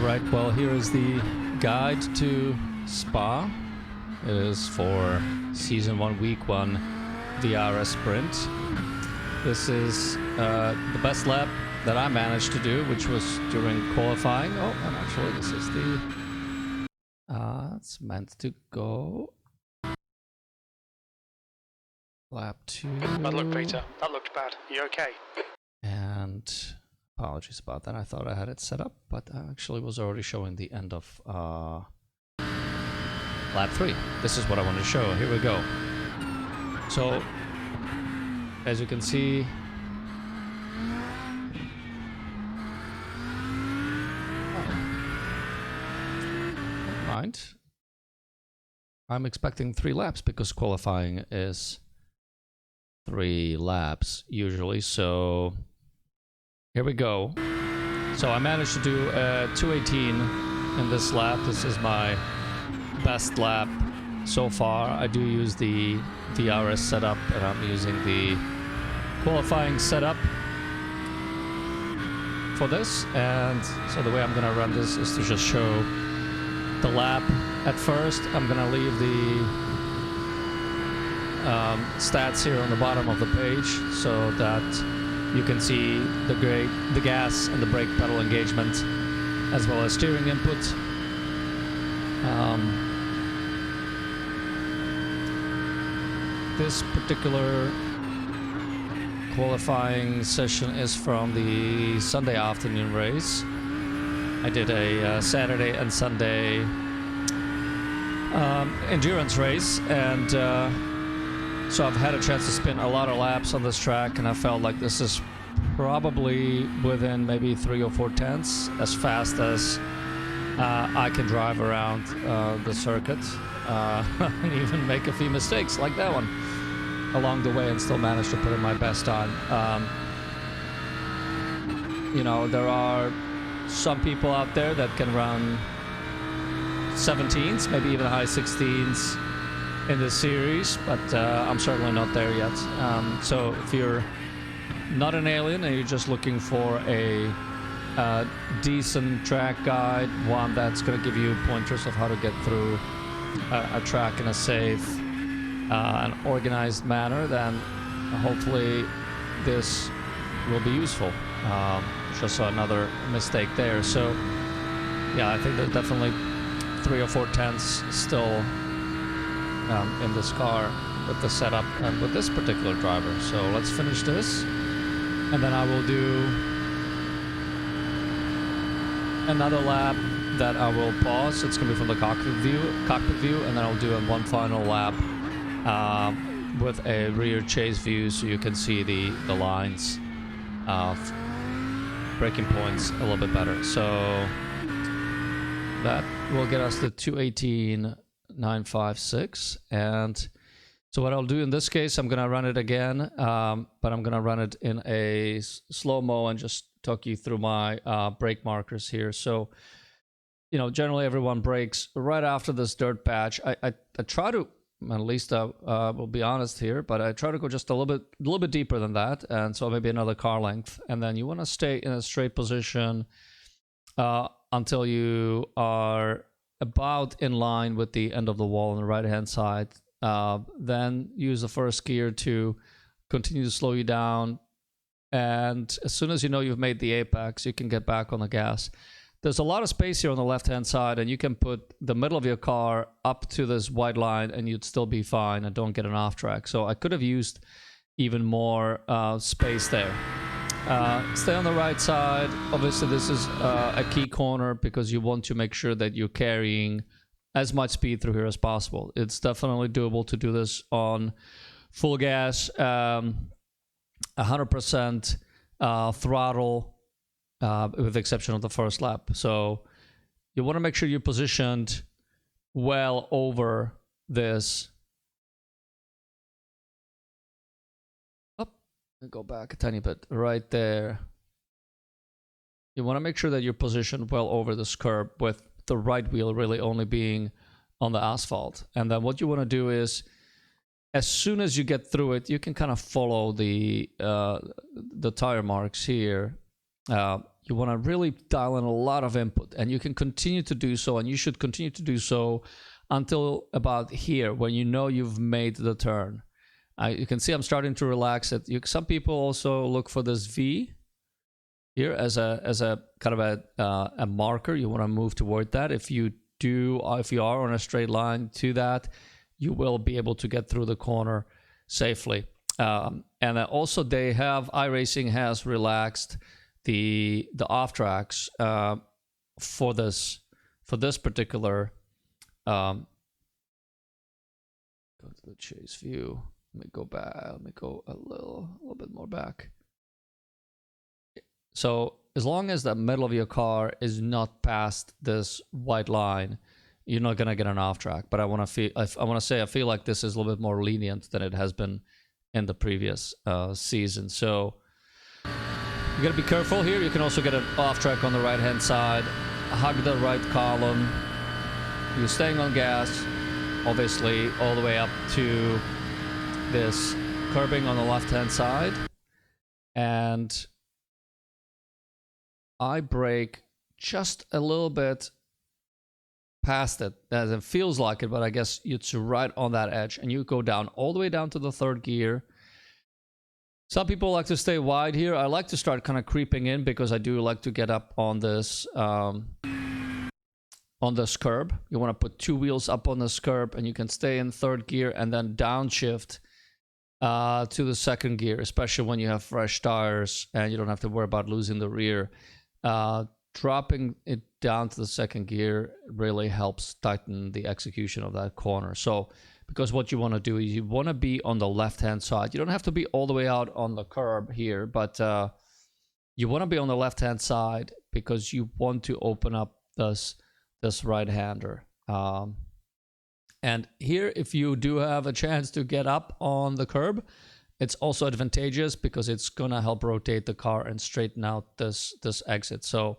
Alright, well, here is the guide to Spa. It is for Season 1, Week 1 VRS Sprint. This is the best lap that I managed to do, which was during qualifying. Oh, and actually this is the... it's meant to go... Lap 2. Bad luck, Peter. That looked bad. You okay? And... apologies about that. I thought I had it set up, but I actually was already showing the end of lap 3. This is what I want to show. Here we go. So, as you can see, mind. I'm expecting 3 laps because qualifying is 3 laps usually. So. Here we go. So I managed to do 2:18 in this lap. This is my best lap so far. I do use the VRS setup, and I'm using the qualifying setup for this. And so the way I'm gonna run this is to just show the lap at first. I'm gonna leave the stats here on the bottom of the page so that you can see the gas and the brake pedal engagement, as well as steering input. This particular qualifying session is from the Sunday afternoon race. I did a Saturday and Sunday endurance race, and so I've had a chance to spin a lot of laps on this track, and I felt like this is probably within maybe 3 or 4 tenths as fast as I can drive around the circuit, and even make a few mistakes like that one along the way and still manage to put in my best time. You know, there are some people out there that can run 17s, maybe even high 16s in this series, but I'm certainly not there yet. So if you're not an alien and you're just looking for a decent track guide, one that's going to give you pointers of how to get through a track in a safe and organized manner, then hopefully this will be useful. Just another mistake there. So yeah, I think there's definitely 3 or 4 tenths still in this car with the setup and with this particular driver. So let's finish this, and then I will do another lap that I will pause. It's gonna be from the cockpit view, and then I'll do one final lap with a rear chase view, so you can see the lines of braking points a little bit better. So that will get us to 2:18.956, and so what I'll do in this case, I'm gonna run it again, but I'm gonna run it in a slow-mo and just talk you through my brake markers here. So, you know, generally everyone brakes right after this dirt patch. I try to, at least I will be honest here, but I try to go just a little bit deeper than that, and so maybe another car length, and then you want to stay in a straight position until you are about in line with the end of the wall on the right hand side. Then use the first gear to continue to slow you down, and as soon as you know you've made the apex, you can get back on the gas. There's a lot of space here on the left hand side, and you can put the middle of your car up to this white line and you'd still be fine and don't get an off track. So I could have used even more space there. Stay on the right side. Obviously this is a key corner because you want to make sure that you're carrying as much speed through here as possible. It's definitely doable to do this on full gas, 100% throttle, with the exception of the first lap. So you want to make sure you're positioned well over this. Go back a tiny bit right there. You want to make sure that you're positioned well over this curb with the right wheel really only being on the asphalt. And then what you want to do is, as soon as you get through it, you can kind of follow the tire marks here. You You want to really dial in a lot of input, and you can continue to do so, and you should continue to do so until about here when you know you've made the turn. You can see I'm starting to relax it. Some people also look for this V here as a kind of a marker. You want to move toward that. If you are on a straight line to that, you will be able to get through the corner safely. And also iRacing has relaxed the off tracks for this particular. Go to the chase view. Let me go back. Let me go a little bit more back. So as long as the middle of your car is not past this white line, you're not gonna get an off track. But I want to say I feel like this is a little bit more lenient than it has been in the previous season. So you gotta be careful here. You can also get an off track on the right hand side. Hug the right column. You're staying on gas, obviously, all the way up to this curbing on the left hand side, and I brake just a little bit past it, as it feels like it, but I guess it's right on that edge, and you go down all the way down to the third gear. Some people like to stay wide here. I like to start kind of creeping in because I do like to get up on this curb. You want to put two wheels up on this curb, and you can stay in third gear and then downshift to the second gear, especially when you have fresh tires and you don't have to worry about losing the rear. Dropping it down to the second gear really helps tighten the execution of that corner. So because what you want to do is you want to be on the left hand side. You don't have to be all the way out on the curb here, but you want to be on the left hand side because you want to open up this right hander. And here, if you do have a chance to get up on the curb, it's also advantageous because it's gonna help rotate the car and straighten out this exit. So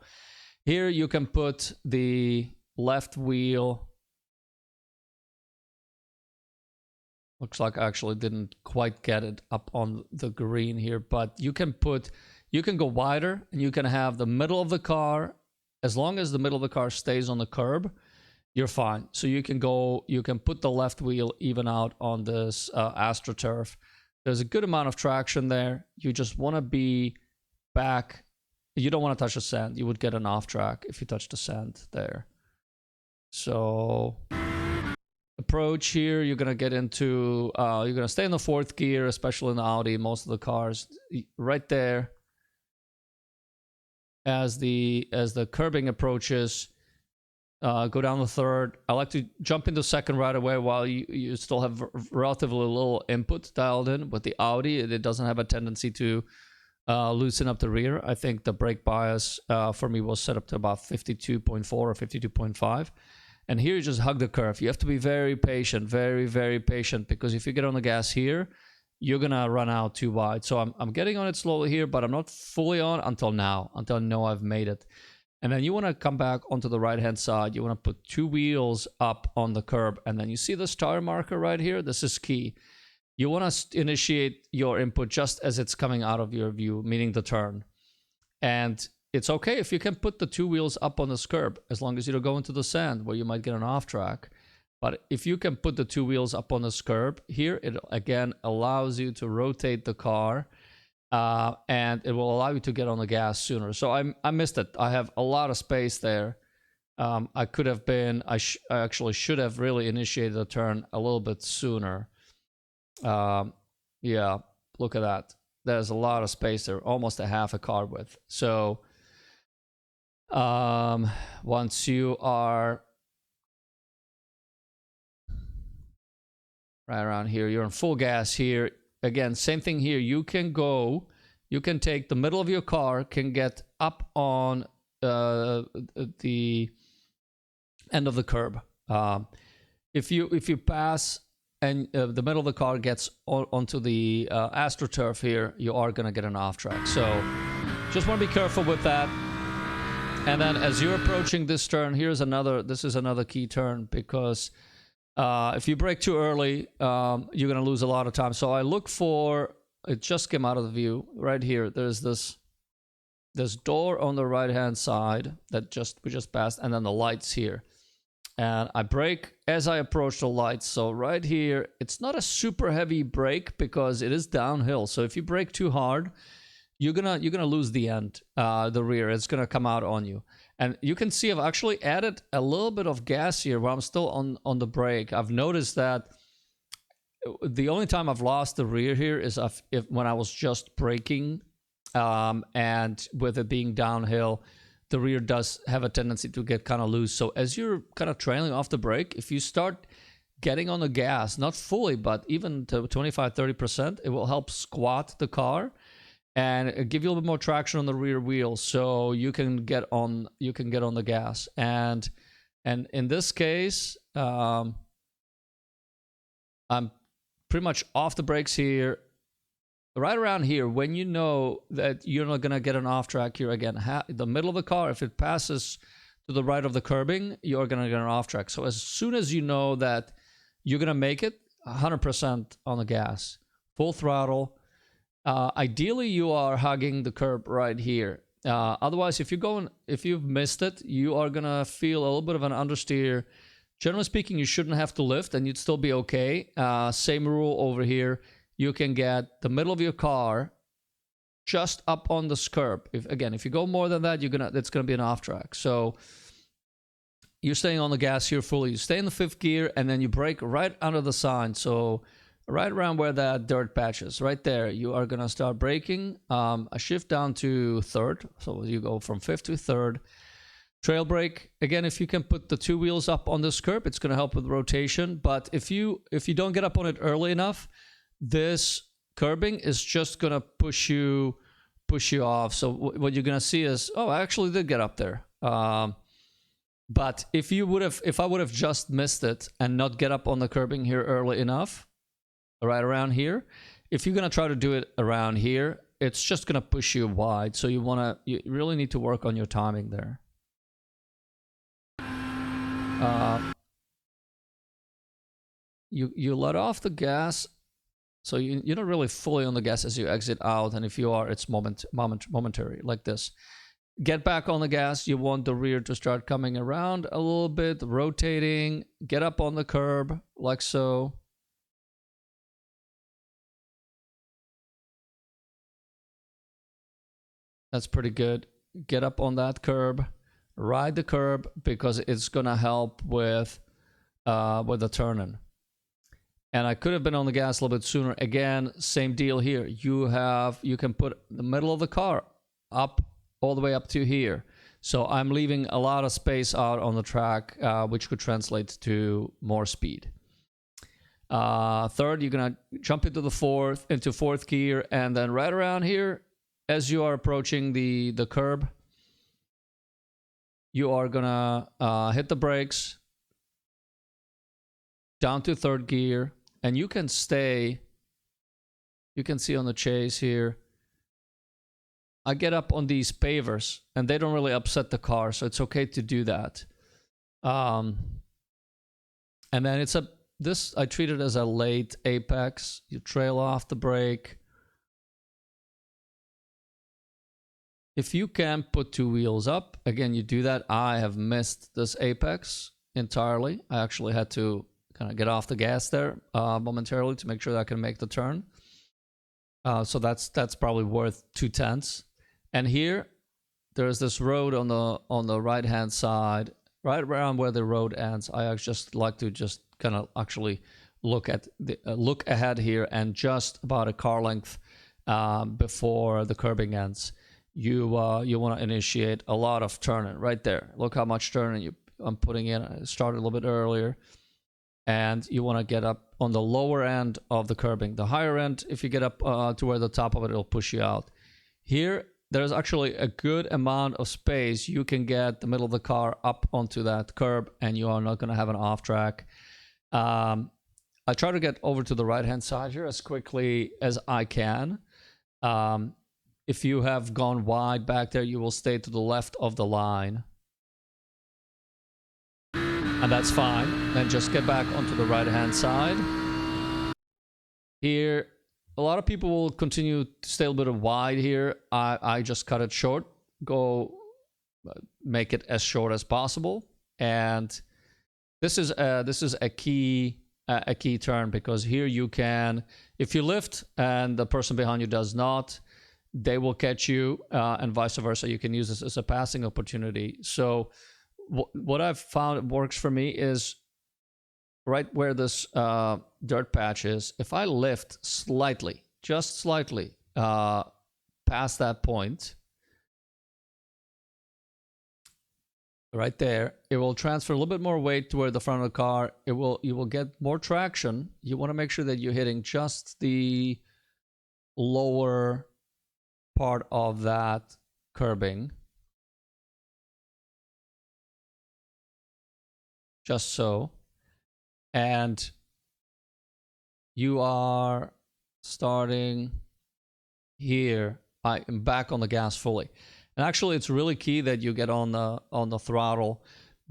here you can put the left wheel. Looks like I actually didn't quite get it up on the green here, but you can go wider, and you can have the middle of the car. As long as the middle of the car stays on the curb, you're fine. So you can put the left wheel even out on this AstroTurf. There's a good amount of traction there. You just want to be back. You don't want to touch the sand. You would get an off track if you touch the sand there. So approach here, you're going to get into, you're going to stay in the fourth gear, especially in the Audi, most of the cars. Right there, as the curbing approaches, go down the third. I like to jump into second right away while you still have relatively little input dialed in. With the Audi, it doesn't have a tendency to loosen up the rear. I think the brake bias for me was set up to about 52.4 or 52.5. And here you just hug the curve. You have to be very patient, very, very patient, because if you get on the gas here, you're gonna run out too wide. So I'm getting on it slowly here, but I'm not fully on until I know I've made it. And then you want to come back onto the right-hand side. You want to put two wheels up on the curb. And then you see this tire marker right here? This is key. You want to initiate your input just as it's coming out of your view, meaning the turn. And it's okay if you can put the two wheels up on this curb, as long as you don't go into the sand where you might get an off track. But if you can put the two wheels up on this curb here, it again allows you to rotate the car. And it will allow you to get on the gas sooner. So I missed it. I have a lot of space there. I actually should have really initiated the turn a little bit sooner. Yeah, look at that. There's a lot of space there, almost a half a car width. So once you are right around here, you're on full gas here. Again, same thing here. You can take the middle of your car, can get up on the end of the curb. If you pass and the middle of the car gets onto the AstroTurf here, you are going to get an off track. So just want to be careful with that. And then as you're approaching this turn, this is another key turn, because if you brake too early, you're going to lose a lot of time. So I look for, it just came out of the view right here. There's this this door on the right hand side that we just passed, and then the lights here. And I brake as I approach the lights. So right here, it's not a super heavy brake because it is downhill. So if you brake too hard, you're gonna lose the end, the rear. It's gonna come out on you. And you can see I've actually added a little bit of gas here while I'm still on the brake. I've noticed that the only time I've lost the rear here is when I was just braking, and with it being downhill, the rear does have a tendency to get kind of loose. So as you're kind of trailing off the brake, if you start getting on the gas, not fully, but even to 25-30%, it will help squat the car and give you a little bit more traction on the rear wheel, so you can get on the gas. And in this case, I'm pretty much off the brakes here, right around here. When you know that you're not gonna get an off track here again, the middle of the car, if it passes to the right of the curbing, you're gonna get an off track. So as soon as you know that you're gonna make it, 100% on the gas, full throttle. Ideally, you are hugging the curb right here. Otherwise, if you've missed it, you are gonna feel a little bit of an understeer. Generally speaking, you shouldn't have to lift, and you'd still be okay. Same rule over here. You can get the middle of your car just up on this curb. If you go more than that, it's gonna be an off track. So you're staying on the gas here fully. You stay in the 5th gear, and then you brake right under the sign. So right around where that dirt patch is, right there, you are gonna start braking. A shift down to 3rd, so you go from 5th to 3rd. Trail brake, again, if you can put the 2 wheels up on this curb, it's gonna help with rotation. But if you don't get up on it early enough, this curbing is just gonna push you off. So what you're gonna see is, oh, I actually did get up there. But if I would have just missed it and not get up on the curbing here early enough, right around here, if you're gonna try to do it around here, it's just gonna push you wide. So you really need to work on your timing there. You let off the gas, so you're not really fully on the gas as you exit out, and if you are, it's momentary, like this. Get back on the gas. You want the rear to start coming around a little bit, rotating. Get up on the curb, like so. That's pretty good. Get up on that curb, ride the curb, because it's gonna help with the turning. And I could have been on the gas a little bit sooner. Again, same deal here. You can put the middle of the car up all the way up to here. So I'm leaving a lot of space out on the track, which could translate to more speed. 3rd, you're gonna jump into 4th gear, and then right around here, as you are approaching the curb, you are gonna hit the brakes, down to 3rd gear, and you can stay. You can see on the chase here, I get up on these pavers, and they don't really upset the car, so it's okay to do that. And then I treat it as a late apex. You trail off the brake. If you can put 2 wheels up, again, you do that. I have missed this apex entirely. I actually had to kind of get off the gas there momentarily to make sure that I can make the turn. So that's probably worth 2/10. And here, there's this road on the right hand side, right around where the road ends. I just like to just kind of actually look ahead here, and just about a car length before the curbing ends. You want to initiate a lot of turning right there. Look how much turning I'm putting in. I started a little bit earlier, and you want to get up on the lower end of the curbing. The higher end, if you get up to where the top of it, it'll push you out. Here, there's actually a good amount of space. You can get the middle of the car up onto that curb, and you are not going to have an off track. I try to get over to the right hand side here as quickly as I can. If you have gone wide back there, you will stay to the left of the line. And that's fine. Then just get back onto the right-hand side. Here, a lot of people will continue to stay a little bit wide here. I just cut it short. make it as short as possible. And this is a key turn, because here you can, if you lift and the person behind you does not, they will catch you, and vice versa. You can use this as a passing opportunity. So what I've found works for me is right where this dirt patch is. If I lift slightly, just slightly, past that point, right there, it will transfer a little bit more weight toward the front of the car. You will get more traction. You want to make sure that you're hitting just the lower part of that curbing. Just so. And you are starting here. I am back on the gas fully. And actually, it's really key that you get on the throttle,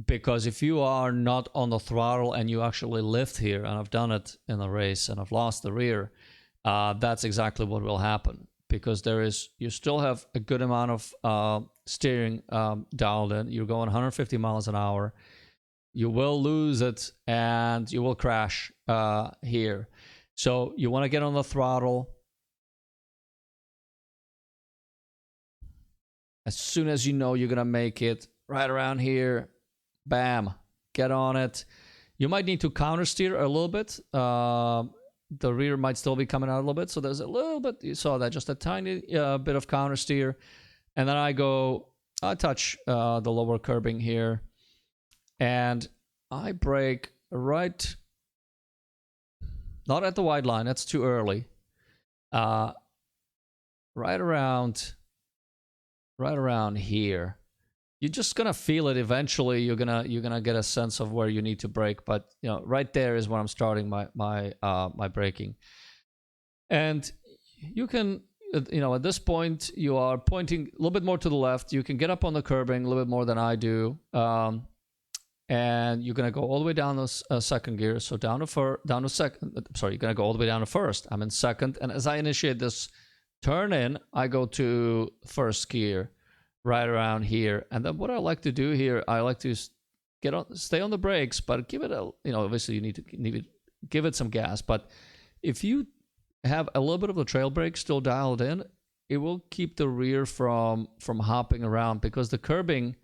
because if you are not on the throttle and you actually lift here, and I've done it in the race and I've lost the rear, that's exactly what will happen, because you still have a good amount of steering dialed in. You're going 150 miles an hour. You will lose it and you will crash here. So you want to get on the throttle. As soon as you know you're going to make it, right around here, bam, get on it. You might need to counter steer a little bit. The rear might still be coming out a little bit. So there's a little bit, you saw that, just a tiny bit of counter steer. And then I touch the lower curbing here. And I brake right, not at the white line, that's too early. Right around here. You're just gonna feel it eventually. You're gonna get a sense of where you need to brake, but right there is where I'm starting my braking. And you can, at this point you are pointing a little bit more to the left. You can get up on the curbing a little bit more than I do, and you're gonna go all the way down this second gear. So down to second. Sorry, you're gonna go all the way down to first. I'm in second, and as I initiate this turn in, I go to first gear, right around here. And then what I like to do here, I like to stay on the brakes, but give it obviously you need to give it some gas. But if you have a little bit of the trail brake still dialed in, it will keep the rear from hopping around, because the curbing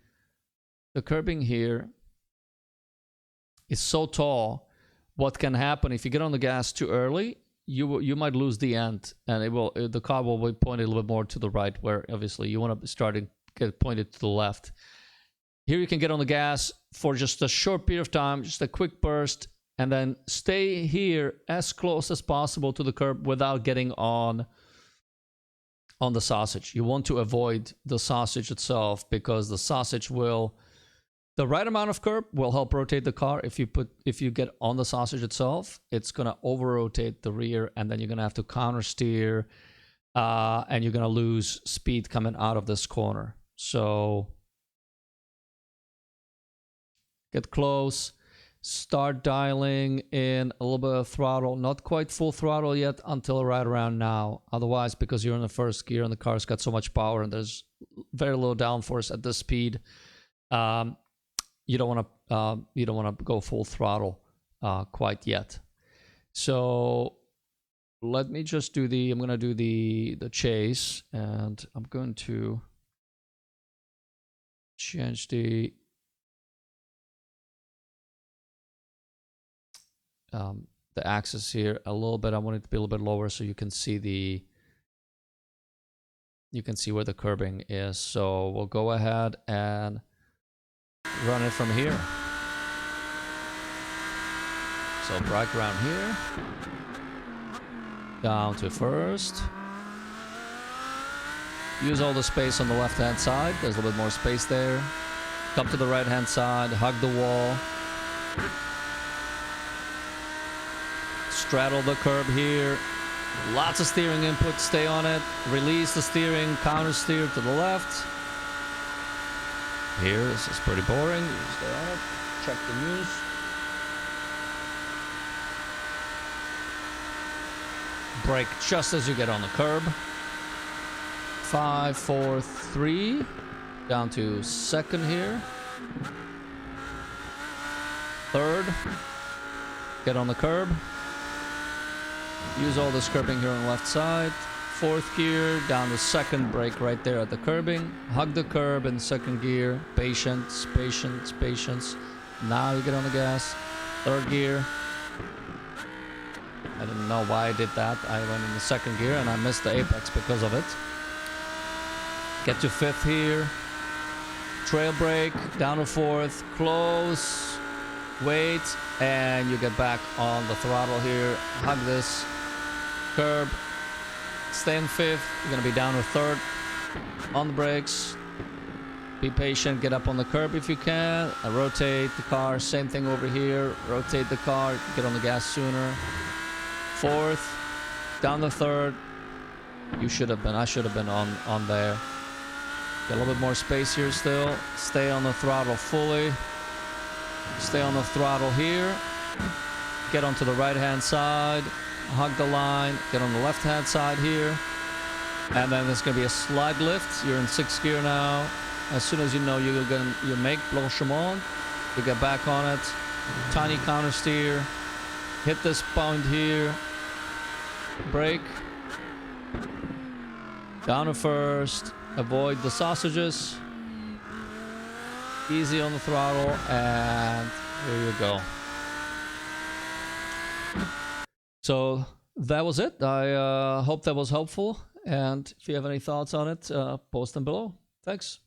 here is so tall. What can happen if you get on the gas too early? You might lose the end, and the car will be pointed a little bit more to the right, where obviously you want to get pointed to the left. Here you can get on the gas for just a short period of time, just a quick burst, and then stay here as close as possible to the curb without getting on the sausage. You want to avoid the sausage itself, because the sausage the right amount of curb will help rotate the car. If you get on the sausage itself, it's gonna over rotate the rear, and then you're gonna have to counter steer, and you're gonna lose speed coming out of this corner. So get close, start dialing in a little bit of throttle, not quite full throttle yet until right around now. Otherwise, because you're in the first gear and the car's got so much power and there's very little downforce at this speed, you don't want to go full throttle quite yet. So let me just I'm going to do the chase, and I'm going to change the axis here a little bit. I want it to be a little bit lower so you can see where the curbing is. So we'll go ahead and run it from here. So brake around here, down to first. Use all the space on the left hand side, there's a little bit more space there. Come to the right hand side, hug the wall. Straddle the curb here. Lots of steering input, stay on it. Release the steering, counter steer to the left. Here, this is pretty boring. You stay on it, check the news. Brake just as you get on the curb. 5, 4, 3. down to second here. Third, get on the curb. Use all this curbing here on the left side. Fourth gear, down to second, brake right there at the curbing. Hug the curb in second gear. Patience, patience, patience. Now you get on the gas. Third gear. I didn't know why I did that. I went in the second gear and I missed the apex because of it. Get to fifth here. Trail brake, down to fourth. Close. Wait. And you get back on the throttle here. Hug this curb. Stay in fifth. You're going to be down to third. On the brakes. Be patient. Get up on the curb if you can. Rotate the car. Same thing over here. Rotate the car. Get on the gas sooner. Fourth, down the third. You should have been. I should have been on there. Get a little bit more space here still. Stay on the throttle fully. Stay on the throttle here. Get onto the right hand side. Hug the line. Get on the left hand side here. And then there's gonna be a slide lift. You're in sixth gear now. As soon as you know you make blanchiment, you get back on it. Tiny counter steer. Hit this point here. Brake. Down to first. Avoid the sausages. Easy on the throttle. And here you go. So that was it. I hope that was helpful. And if you have any thoughts on it, post them below. Thanks.